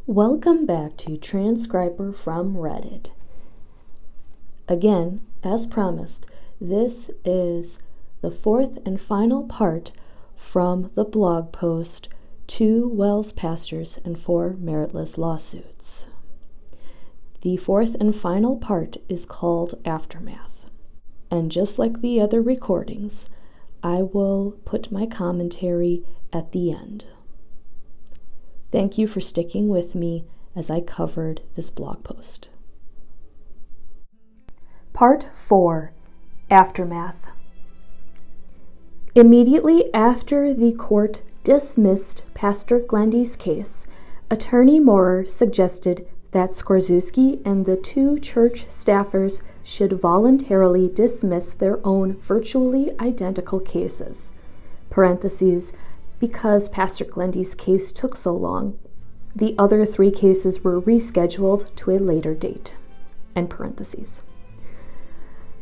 Welcome back to Transcriber from Reddit. Again, as promised, this is the fourth and final part from the blog post 2 WELS pastors and 4 meritless lawsuits. The fourth and final part is called Aftermath. And just like the other recordings, I will put my commentary at the end. Thank you for sticking with me as I covered this blog post. Part 4, Aftermath. Immediately after the court dismissed Pastor Glendy's case, Attorney Moorer suggested that Skorczewski and the 2 church staffers should voluntarily dismiss their own virtually identical cases. Parentheses, because Pastor Glendy's case took so long, the other 3 cases were rescheduled to a later date. End parentheses.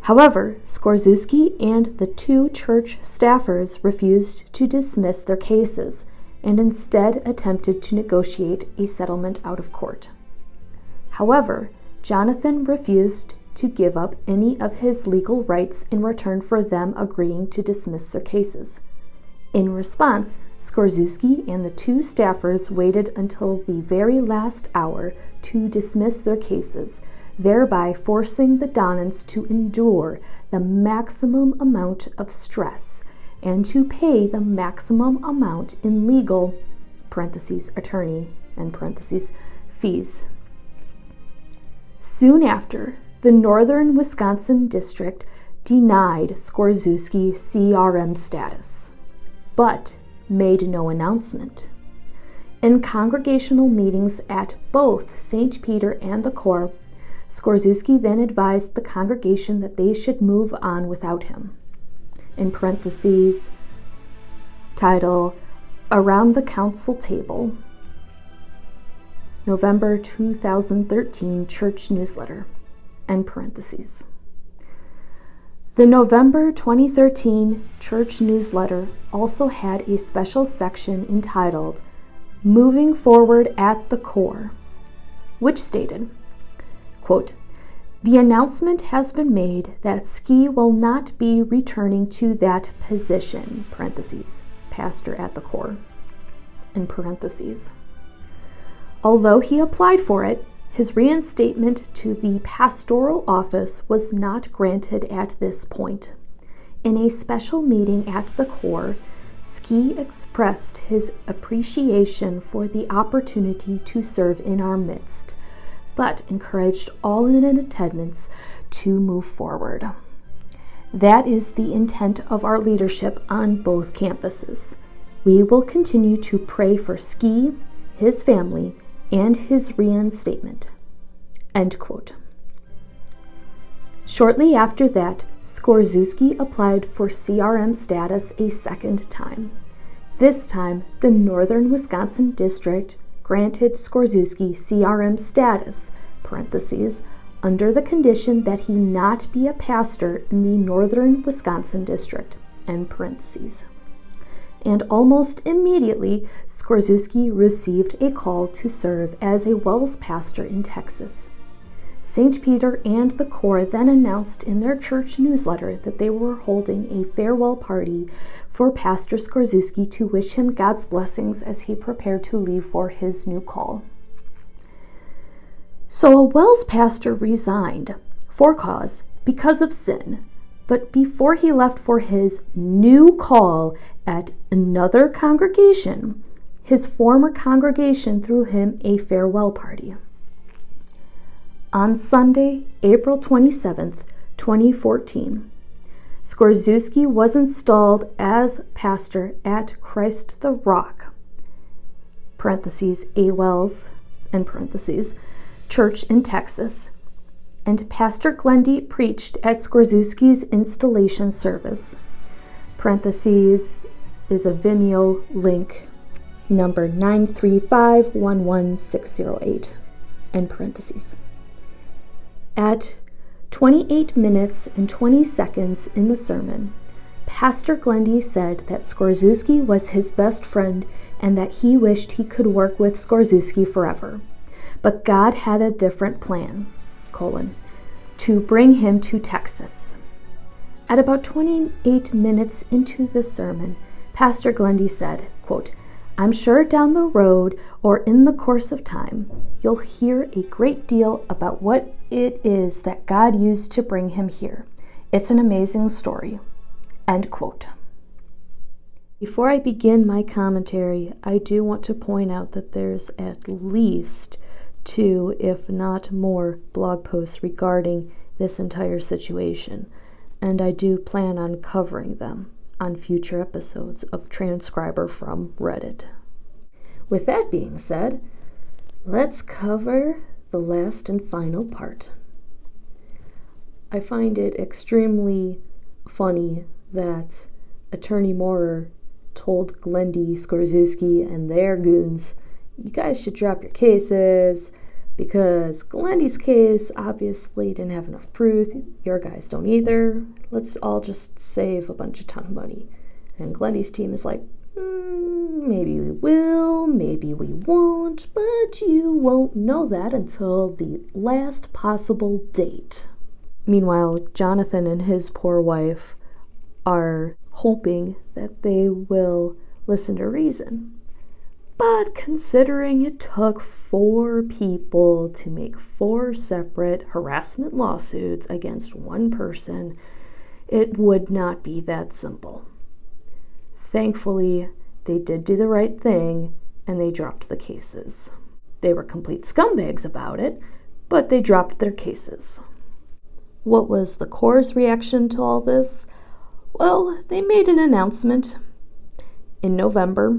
However, Skorczewski and the 2 church staffers refused to dismiss their cases and instead attempted to negotiate a settlement out of court. However, Jonathan refused to give up any of his legal rights in return for them agreeing to dismiss their cases. In response, Skorczewski and the 2 staffers waited until the very last hour to dismiss their cases, thereby forcing the Donnans to endure the maximum amount of stress and to pay the maximum amount in legal (attorney) fees. Soon after, the Northern Wisconsin District denied Skorczewski CRM status, but made no announcement. In congregational meetings at both St. Peter and the Corps, Skorczewski then advised the congregation that they should move on without him. In parentheses, title, Around the Council Table, November 2013 Church Newsletter, end parentheses. The November 2013 Church Newsletter also had a special section entitled Moving Forward at the Core, which stated, quote, "The announcement has been made that Ski will not be returning to that position, parentheses, pastor at the Core, in parentheses. Although he applied for it, his reinstatement to the pastoral office was not granted at this point. In a special meeting at the Corps, Ski expressed his appreciation for the opportunity to serve in our midst, but encouraged all in attendance to move forward. That is the intent of our leadership on both campuses. We will continue to pray for Ski, his family, and his reinstatement." End quote. Shortly after that, Skorczewski applied for CRM status a second time. This time, the Northern Wisconsin District granted Skorczewski CRM status, parentheses, under the condition that he not be a pastor in the Northern Wisconsin District, end parentheses. And almost immediately, Skorczewski received a call to serve as a WELS pastor in Texas. St. Peter and the Corps then announced in their church newsletter that they were holding a farewell party for Pastor Skorczewski to wish him God's blessings as he prepared to leave for his new call. So a WELS pastor resigned for cause because of sin. But before he left for his new call at another congregation, his former congregation threw him a farewell party. On Sunday, April 27th, 2014, Skorczewski was installed as pastor at Christ the Rock, parentheses, a WELS, end parentheses, church in Texas, and Pastor Glendy preached at Skorczewski's installation service. Parentheses is a Vimeo link, number 935-11608, end parentheses. At 28 minutes and 20 seconds in the sermon, Pastor Glendy said that Skorzuski was his best friend and that he wished he could work with Skorzuski forever. But God had a different plan, to bring him to Texas. At about 28 minutes into the sermon, Pastor Glendy said, quote, "I'm sure down the road or in the course of time, you'll hear a great deal about what it is that God used to bring him here. It's an amazing story." End quote. Before I begin my commentary, I do want to point out that there's at least 2, if not more, blog posts regarding this entire situation, and I do plan on covering them on future episodes of Transcriber from Reddit. With that being said, let's cover the last and final part. I find it extremely funny that Attorney Moorer told Glendy, Skorzuski, and their goons, "You guys should drop your cases because Glendy's case obviously didn't have enough proof. Your guys don't either. Let's all just save a ton of money." And Glendy's team is like, maybe we will, maybe we won't, but you won't know that until the last possible date. Meanwhile, Jonathan and his poor wife are hoping that they will listen to reason. But considering it took 4 people to make 4 separate harassment lawsuits against one person, it would not be that simple. Thankfully, they did do the right thing and they dropped the cases. They were complete scumbags about it, but they dropped their cases. What was the Corps' reaction to all this? Well, they made an announcement in November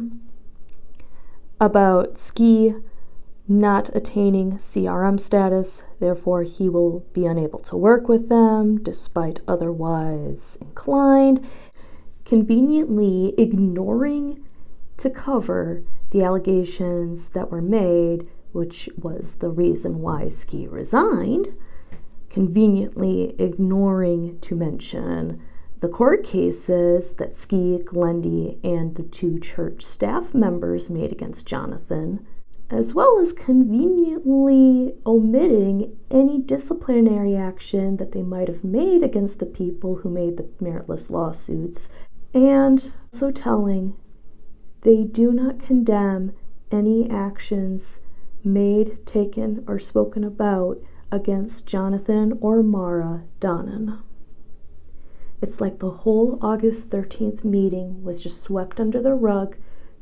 about Ski not attaining CRM status, therefore he will be unable to work with them despite otherwise inclined, conveniently ignoring to cover the allegations that were made, which was the reason why Ski resigned, conveniently ignoring to mention the court cases that Ski, Glendy, and the 2 church staff members made against Jonathan, as well as conveniently omitting any disciplinary action that they might have made against the people who made the meritless lawsuits, and so telling they do not condemn any actions made, taken, or spoken about against Jonathan or Mara Donnan. It's like the whole August 13th meeting was just swept under the rug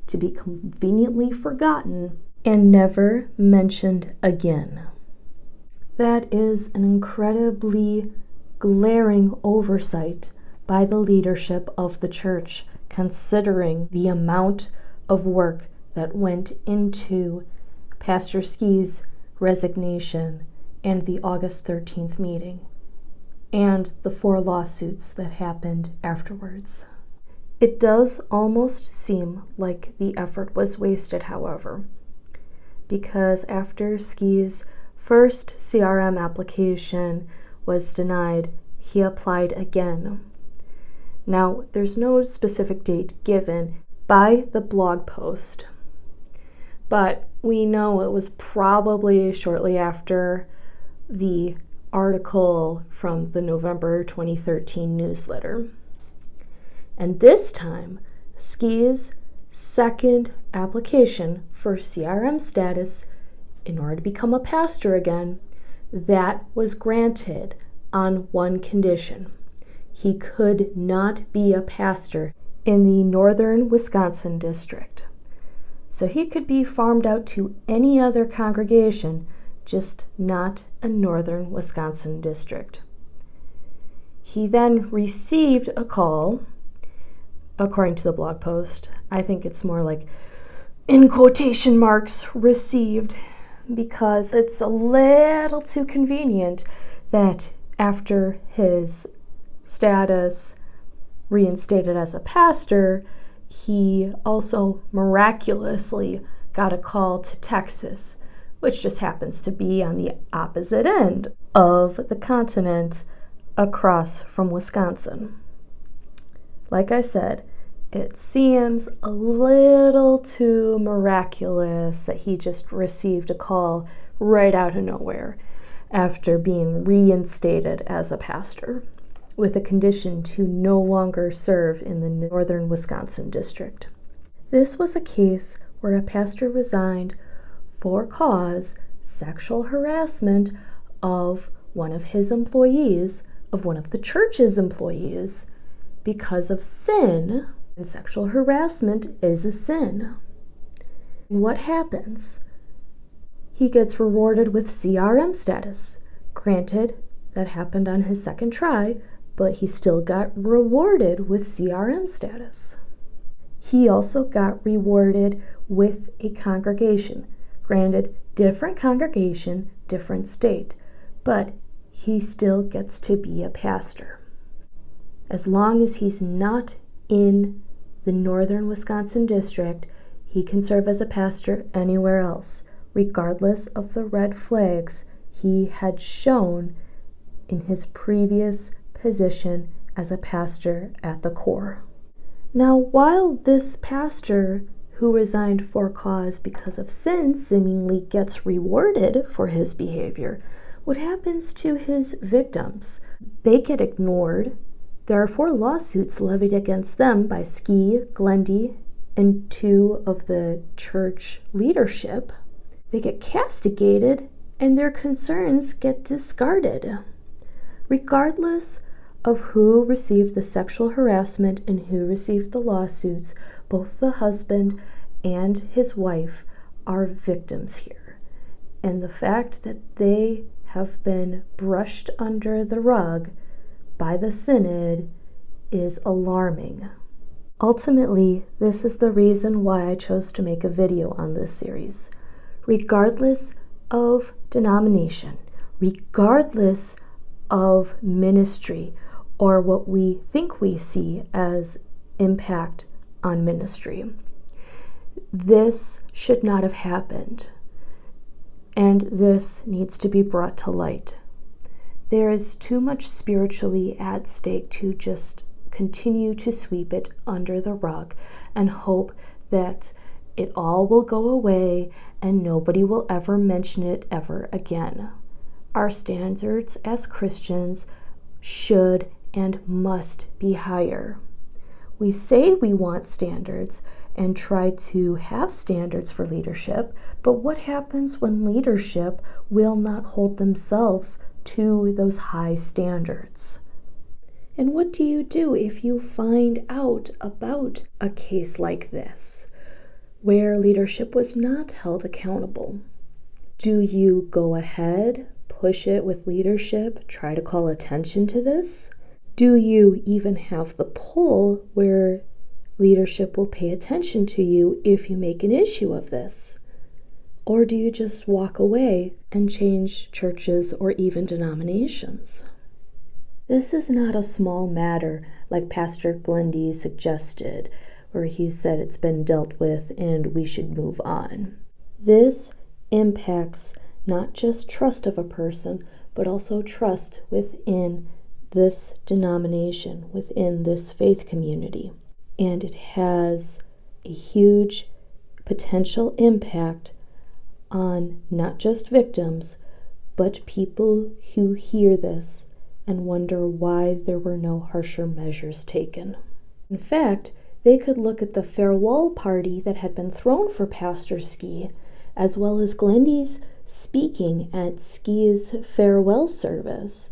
to be conveniently forgotten and never mentioned again. That is an incredibly glaring oversight by the leadership of the church, considering the amount of work that went into Pastor Ski's resignation and the August 13th meeting, and the 4 lawsuits that happened afterwards. It does almost seem like the effort was wasted, however, because after Ski's first CRM application was denied, he applied again. Now, there's no specific date given by the blog post, but we know it was probably shortly after the article from the November 2013 newsletter. And this time, Ski's second application for CRM status in order to become a pastor again, that was granted on one condition. He could not be a pastor in the northern Wisconsin district. So he could be farmed out to any other congregation, just not a northern Wisconsin district. He then received a call, according to the blog post. I think it's more like in quotation marks received, because it's a little too convenient that after his status reinstated as a pastor, he also miraculously got a call to Texas, which just happens to be on the opposite end of the continent across from Wisconsin. Like I said, it seems a little too miraculous that he just received a call right out of nowhere after being reinstated as a pastor, with a condition to no longer serve in the northern Wisconsin district. This was a case where a pastor resigned for cause sexual harassment of one of his employees, of one of the church's employees, because of sin, and sexual harassment is a sin. And what happens? He gets rewarded with CRM status. Granted, that happened on his second try, but he still got rewarded with CRM status. He also got rewarded with a congregation. Granted, different congregation, different state, but he still gets to be a pastor. As long as he's not in the northern Wisconsin district, he can serve as a pastor anywhere else, regardless of the red flags he had shown in his previous position as a pastor at the core. Now, while this pastor who resigned for cause because of sin seemingly gets rewarded for his behavior, what happens to his victims? They get ignored. There are 4 lawsuits levied against them by Ski, Glendy, and 2 of the church leadership. They get castigated, and their concerns get discarded. Regardless of who received the sexual harassment and who received the lawsuits, both the husband and his wife are victims here. And the fact that they have been brushed under the rug by the synod is alarming. Ultimately, this is the reason why I chose to make a video on this series. Regardless of denomination, regardless of ministry, or what we think we see as impact on ministry, this should not have happened, and this needs to be brought to light. There is too much spiritually at stake to just continue to sweep it under the rug and hope that it all will go away and nobody will ever mention it ever again. Our standards as Christians should and must be higher. We say we want standards and try to have standards for leadership, but what happens when leadership will not hold themselves to those high standards? And what do you do if you find out about a case like this, where leadership was not held accountable? Do you go ahead, push it with leadership, try to call attention to this? Do you even have the pull where leadership will pay attention to you if you make an issue of this? Or do you just walk away and change churches or even denominations? This is not a small matter like Pastor Glendy suggested, where he said it's been dealt with and we should move on. This impacts not just trust of a person, but also trust within this denomination, within this faith community. And it has a huge potential impact on not just victims, but people who hear this and wonder why there were no harsher measures taken. In fact, they could look at the farewell party that had been thrown for Pastor Ski, as well as Glendy's speaking at Ski's farewell service,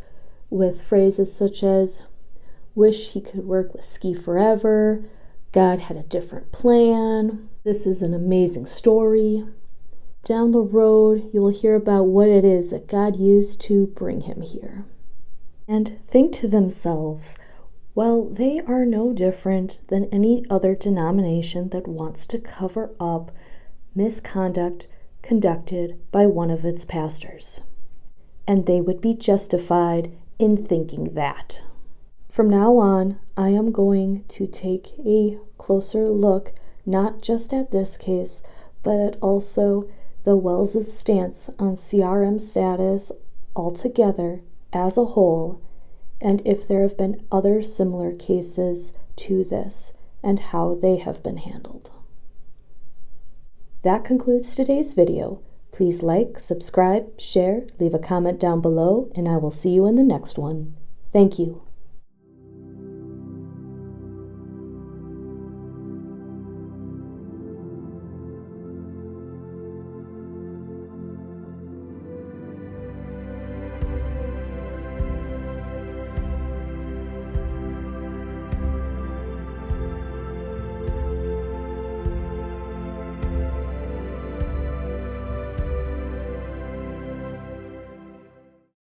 with phrases such as, "Wish he could work with Ski forever," "God had a different plan," "This is an amazing story." Down the road, you will hear about what it is that God used to bring him here. And think to themselves, well, they are no different than any other denomination that wants to cover up misconduct conducted by one of its pastors. And they would be justified in thinking that. From now on, I am going to take a closer look, not just at this case, but at also the WELS' stance on CRM status altogether as a whole, and if there have been other similar cases to this and how they have been handled. That concludes today's video. Please like, subscribe, share, leave a comment down below, and I will see you in the next one. Thank you.